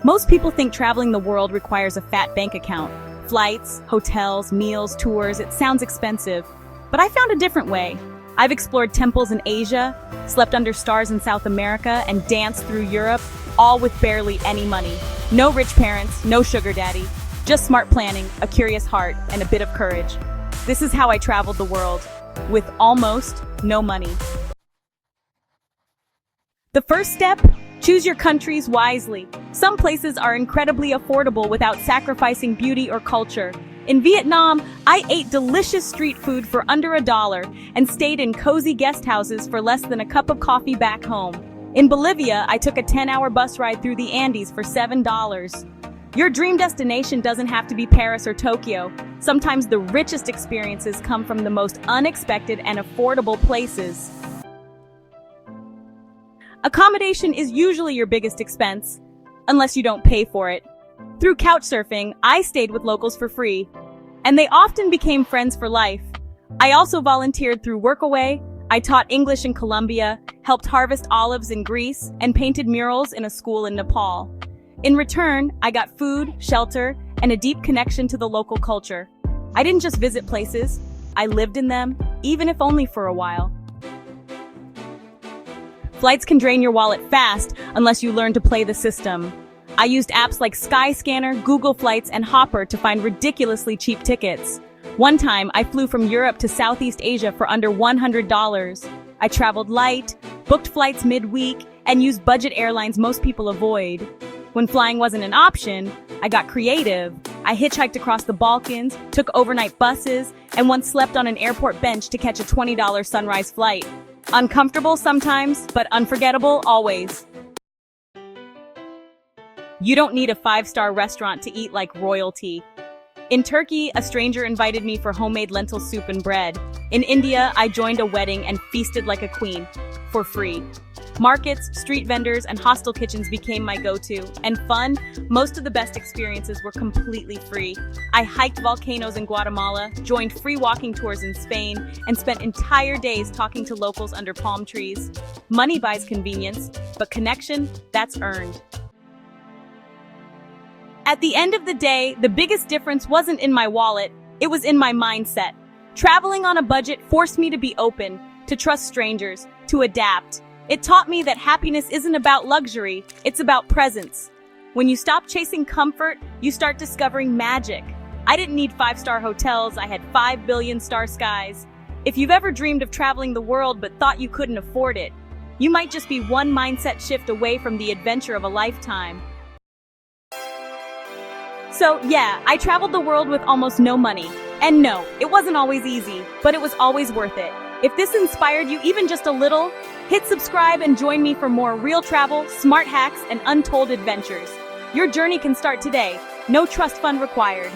Most people think traveling the world requires a fat bank account. Flights, hotels, meals, tours, it sounds expensive. But I found a different way. I've explored temples in Asia, slept under stars in South America, and danced through Europe, all with barely any money. No rich parents, no sugar daddy, just smart planning, a curious heart, and a bit of courage. This is how I traveled the world, with almost no money. The first step? Choose your countries wisely. Some places are incredibly affordable without sacrificing beauty or culture. In Vietnam, I ate delicious street food for under $1 and stayed in cozy guest houses for less than a cup of coffee back home. In Bolivia, I took a 10-hour bus ride through the Andes for $7. Your dream destination doesn't have to be Paris or Tokyo. Sometimes the richest experiences come from the most unexpected and affordable places. Accommodation is usually your biggest expense, unless you don't pay for it. Through couchsurfing, I stayed with locals for free, and they often became friends for life. I also volunteered through Workaway. I taught English in Colombia, helped harvest olives in Greece, and painted murals in a school in Nepal. In return, I got food, shelter, and a deep connection to the local culture. I didn't just visit places, I lived in them, even if only for a while. Flights can drain your wallet fast unless you learn to play the system. I used apps like Skyscanner, Google Flights, and Hopper to find ridiculously cheap tickets. One time, I flew from Europe to Southeast Asia for under $100. I traveled light, booked flights midweek, and used budget airlines most people avoid. When flying wasn't an option, I got creative. I hitchhiked across the Balkans, took overnight buses, and once slept on an airport bench to catch a $20 sunrise flight. Uncomfortable sometimes, but unforgettable always. You don't need a 5-star restaurant to eat like royalty. In Turkey, a stranger invited me for homemade lentil soup and bread. In India, I joined a wedding and feasted like a queen, for free. Markets, street vendors, and hostel kitchens became my go-to. And fun, most of the best experiences were completely free. I hiked volcanoes in Guatemala, joined free walking tours in Spain, and spent entire days talking to locals under palm trees. Money buys convenience, but connection, that's earned. At the end of the day, the biggest difference wasn't in my wallet, it was in my mindset. Traveling on a budget forced me to be open, to trust strangers, to adapt. It taught me that happiness isn't about luxury, it's about presence. When you stop chasing comfort, you start discovering magic. I didn't need 5-star hotels, I had 5 billion star skies. If you've ever dreamed of traveling the world but thought you couldn't afford it, you might just be one mindset shift away from the adventure of a lifetime. So yeah, I traveled the world with almost no money. And no, it wasn't always easy, but it was always worth it. If this inspired you even just a little, hit subscribe and join me for more real travel, smart hacks, and untold adventures. Your journey can start today. No trust fund required.